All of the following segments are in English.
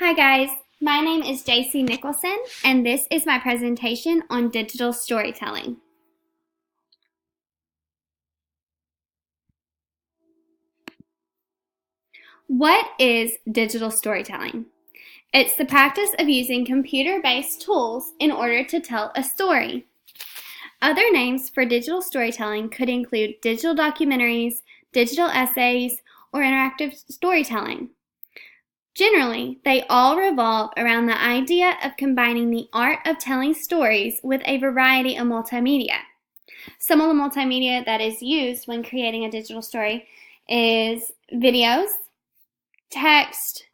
Hi guys, my name is Jacy Nicholson and this is my presentation on digital storytelling. What is digital storytelling? It's the practice of using computer-based tools in order to tell a story. Other names for digital storytelling could include digital documentaries, digital essays, or interactive storytelling. Generally, they all revolve around the idea of combining the art of telling stories with a variety of multimedia. Some of the multimedia that is used when creating a digital story is videos, text,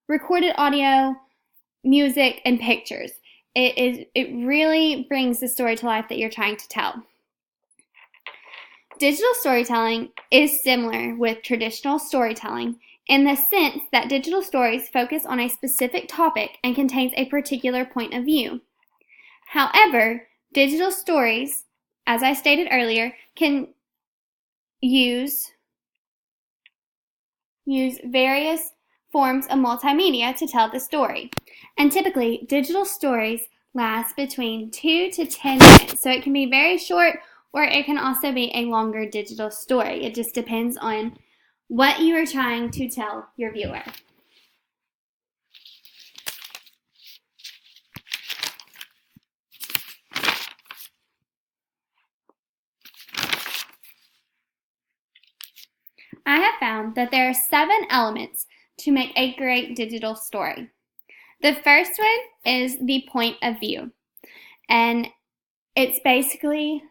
recorded audio, music, and pictures. It really brings the story to life that you're trying to tell. Digital storytelling is similar with traditional storytelling in the sense that digital stories focus on a specific topic and contains a particular point of view. However, digital stories, as I stated earlier, can use various forms of multimedia to tell the story. And typically, digital stories last between 2 to 10 minutes. So it can be very short or it can also be a longer digital story. It just depends on what you are trying to tell your viewer. I have found that there are 7 elements to make a great digital story. The first one is the point of view. And it's basically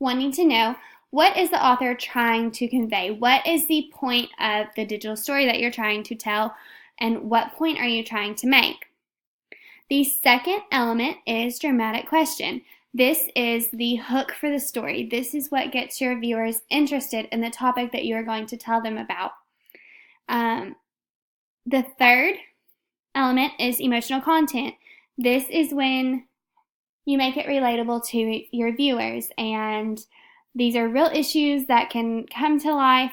wanting to know, what is the author trying to convey? What is the point of the digital story that you're trying to tell? And what point are you trying to make? The second element is dramatic question. This is the hook for the story. This is what gets your viewers interested in the topic that you're going to tell them about. The third element is emotional content. This is when you make it relatable to your viewers, and these are real issues that can come to life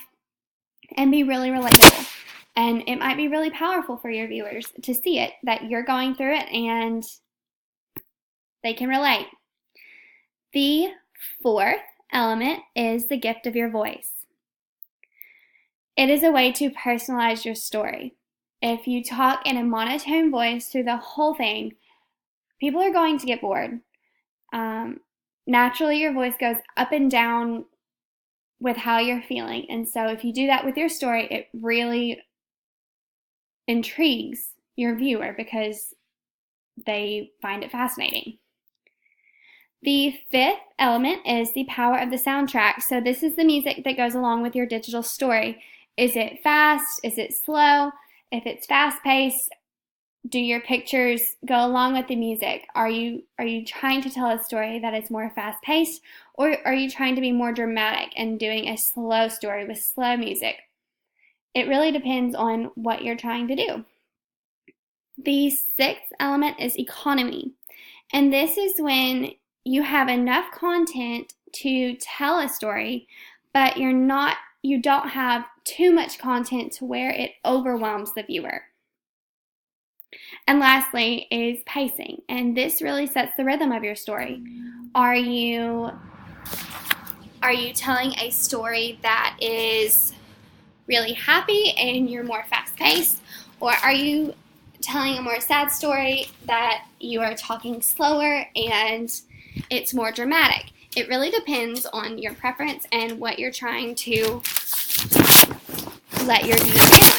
and be really relatable. And it might be really powerful for your viewers to see it, that you're going through it and they can relate. The fourth element is the gift of your voice. It is a way to personalize your story. If you talk in a monotone voice through the whole thing, people are going to get bored. Naturally, your voice goes up and down with how you're feeling. And so if you do that with your story, it really intrigues your viewer because they find it fascinating. The fifth element is the power of the soundtrack. So this is the music that goes along with your digital story. Is it fast? Is it slow? If it's fast-paced, do your pictures go along with the music? Are you trying to tell a story that is more fast-paced, or are you trying to be more dramatic and doing a slow story with slow music? It really depends on what you're trying to do. The sixth element is economy. And this is when you have enough content to tell a story, but you don't have too much content to where it overwhelms the viewer. And lastly is pacing, and this really sets the rhythm of your story. Are you telling a story that is really happy and you're more fast-paced, or are you telling a more sad story that you are talking slower and it's more dramatic? It really depends on your preference and what you're trying to let your viewers in on.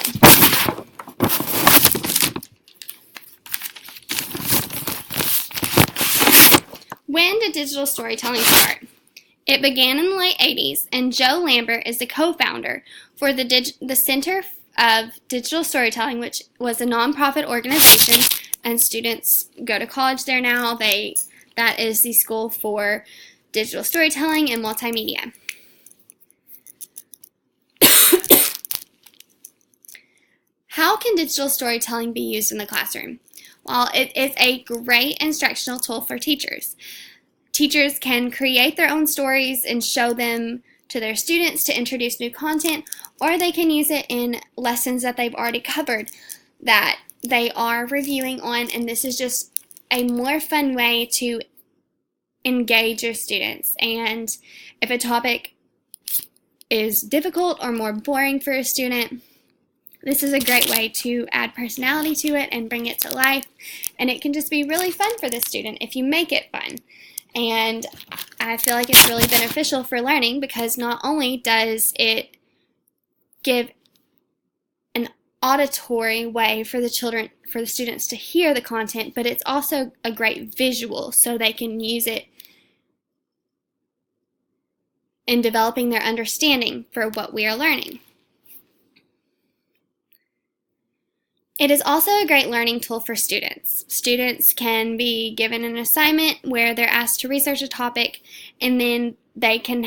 When did digital storytelling start? It began in the late 80s, and Joe Lambert is the co-founder for the Center of Digital Storytelling, which was a nonprofit organization, and students go to college there now. That is the school for digital storytelling and multimedia. How can digital storytelling be used in the classroom? Well, it is a great instructional tool for teachers. Teachers can create their own stories and show them to their students to introduce new content, or they can use it in lessons that they've already covered that they are reviewing on, and this is just a more fun way to engage your students. And if a topic is difficult or more boring for a student, this is a great way to add personality to it and bring it to life. And it can just be really fun for the student if you make it fun. And I feel like it's really beneficial for learning, because not only does it give an auditory way for the students to hear the content, but it's also a great visual, so they can use it in developing their understanding for what we are learning. It is also a great learning tool for students. Students can be given an assignment where they're asked to research a topic, and then they can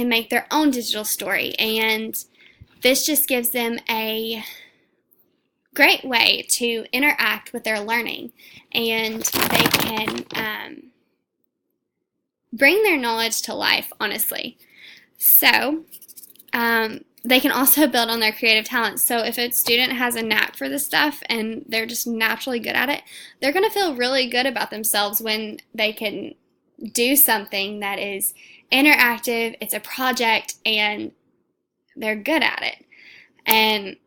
make their own digital story, and this just gives them a great way to interact with their learning, and they can bring their knowledge to life, honestly. So, they can also build on their creative talents. So if a student has a knack for this stuff and they're just naturally good at it, they're going to feel really good about themselves when they can do something that is interactive, it's a project, and they're good at it. And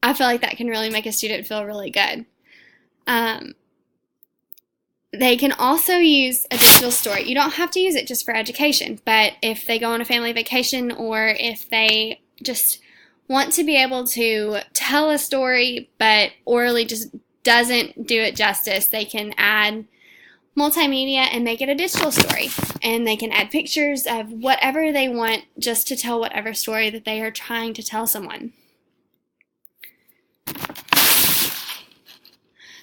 I feel like that can really make a student feel really good. They can also use a digital story. You don't have to use it just for education, but if they go on a family vacation, or if they just want to be able to tell a story but orally just doesn't do it justice, they can add multimedia and make it a digital story. And they can add pictures of whatever they want just to tell whatever story that they are trying to tell someone.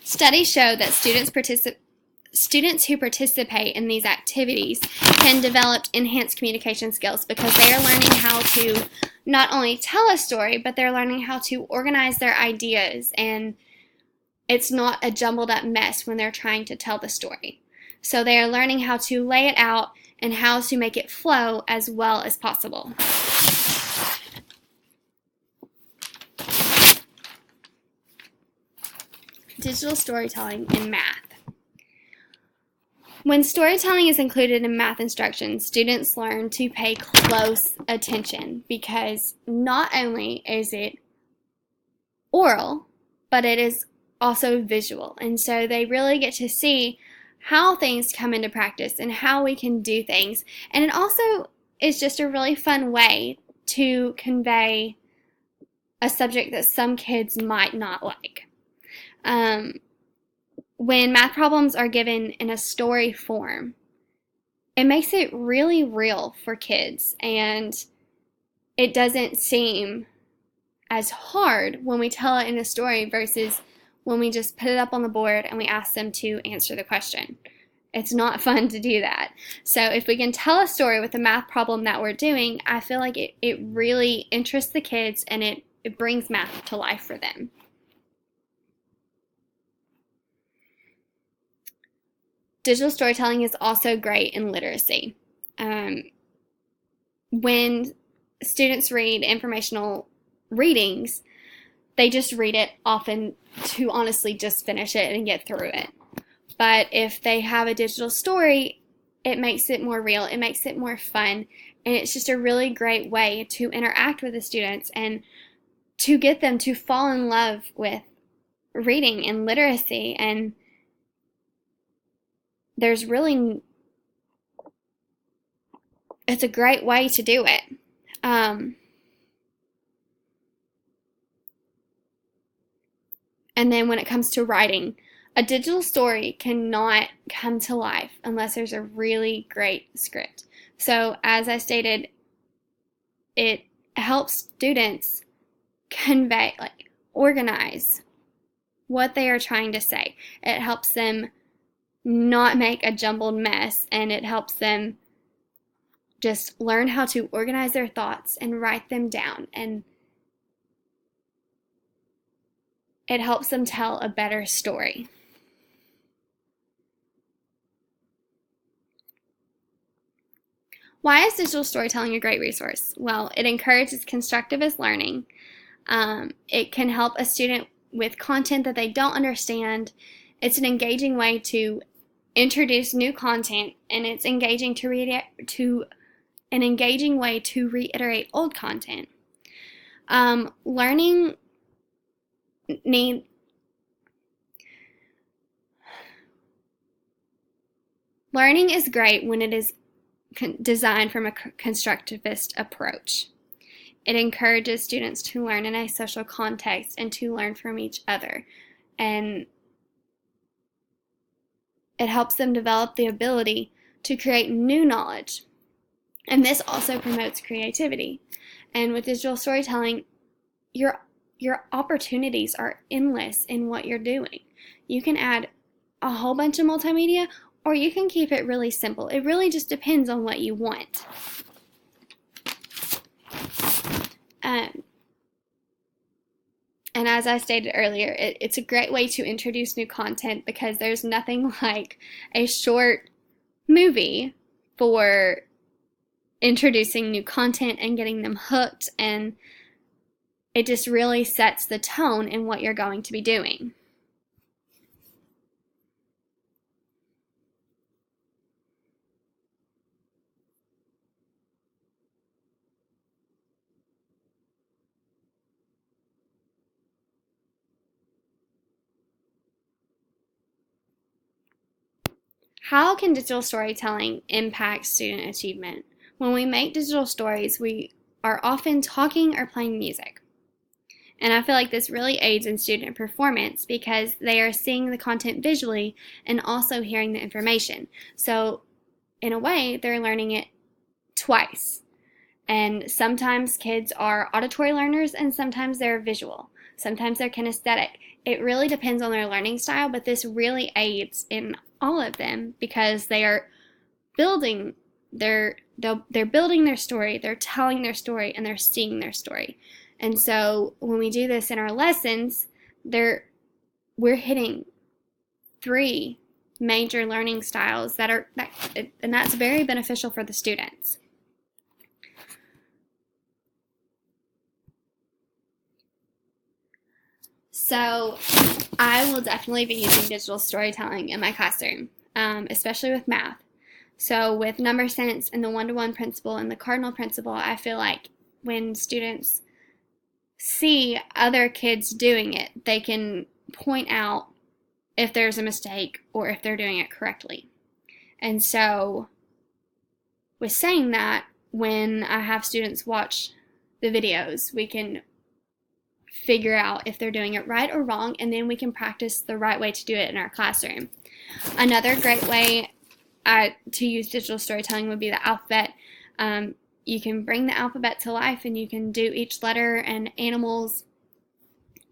Studies show that students who participate in these activities can develop enhanced communication skills, because they are learning how to not only tell a story, but they're learning how to organize their ideas, and it's not a jumbled up mess when they're trying to tell the story. So they are learning how to lay it out and how to make it flow as well as possible. Digital storytelling in math. When storytelling is included in math instruction, students learn to pay close attention, because not only is it oral, but it is also visual. And so they really get to see how things come into practice and how we can do things. And it also is just a really fun way to convey a subject that some kids might not like. When math problems are given in a story form, it makes it really real for kids, and it doesn't seem as hard when we tell it in a story versus when we just put it up on the board and we ask them to answer the question. It's not fun to do that. So if we can tell a story with the math problem that we're doing, I feel like it really interests the kids, and it brings math to life for them. Digital storytelling is also great in literacy. When students read informational readings, they just read it often to honestly just finish it and get through it. But if they have a digital story, it makes it more real, it makes it more fun, and it's just a really great way to interact with the students and to get them to fall in love with reading and literacy. And it's a great way to do it. And then when it comes to writing, a digital story cannot come to life unless there's a really great script. So as I stated, it helps students convey, organize what they are trying to say. It helps them not make a jumbled mess, and it helps them just learn how to organize their thoughts and write them down, and it helps them tell a better story. Why is digital storytelling a great resource? Well, it encourages constructivist learning. It can help a student with content that they don't understand. It's an engaging way to introduce new content, and it's an engaging way to reiterate old content. Learning is great when it is designed from a constructivist approach. It encourages students to learn in a social context and to learn from each other. And it helps them develop the ability to create new knowledge. And this also promotes creativity. And with digital storytelling, your opportunities are endless in what you're doing. You can add a whole bunch of multimedia, or you can keep it really simple. It really just depends on what you want. And as I stated earlier, it's a great way to introduce new content, because there's nothing like a short movie for introducing new content and getting them hooked, and it just really sets the tone in what you're going to be doing. How can digital storytelling impact student achievement? When we make digital stories, we are often talking or playing music. And I feel like this really aids in student performance, because they are seeing the content visually and also hearing the information. So in a way, they're learning it twice. And sometimes kids are auditory learners, and sometimes they're visual. Sometimes they're kinesthetic. It really depends on their learning style, but this really aids in all of them, because they are building they're building their story, they're telling their story, and they're seeing their story. And so when we do this in our lessons, we're hitting 3 major learning styles and that's very beneficial for the students. So I will definitely be using digital storytelling in my classroom, especially with math. So with number sense and the one-to-one principle and the cardinal principle, I feel like when students see other kids doing it, they can point out if there's a mistake or if they're doing it correctly. And so with saying that, when I have students watch the videos, we can figure out if they're doing it right or wrong, and then we can practice the right way to do it in our classroom. Another great way to use digital storytelling would be the alphabet. You can bring the alphabet to life, and you can do each letter and animals,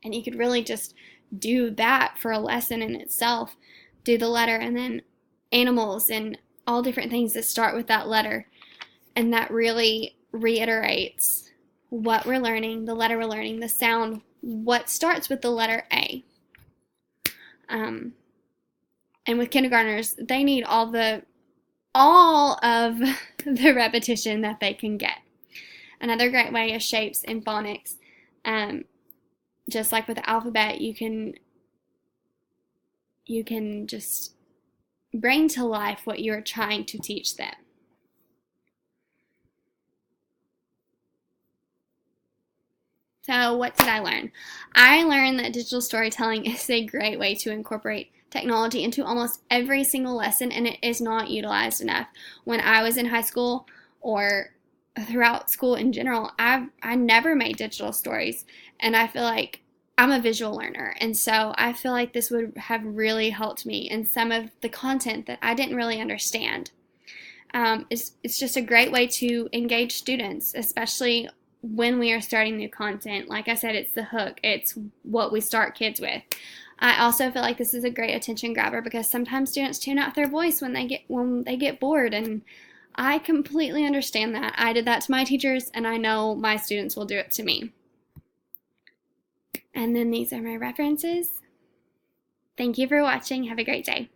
and you could really just do that for a lesson in itself. Do the letter and then animals and all different things that start with that letter, and that really reiterates what we're learning, the letter we're learning, the sound, what starts with the letter A. And with kindergartners, they need all of the repetition that they can get. Another great way is shapes and phonics. Just like with the alphabet, you can just bring to life what you're trying to teach them. So what did I learn? I learned that digital storytelling is a great way to incorporate technology into almost every single lesson, and it is not utilized enough. When I was in high school or throughout school in general, I never made digital stories, and I feel like I'm a visual learner, and so I feel like this would have really helped me in some of the content that I didn't really understand. It's just a great way to engage students, especially when we are starting new content. Like I said, it's the hook. It's what we start kids with. I also feel like this is a great attention grabber, because sometimes students tune out their voice when they get bored, and I completely understand that. I did that to my teachers, and I know my students will do it to me. And then these are my references. Thank you for watching. Have a great day.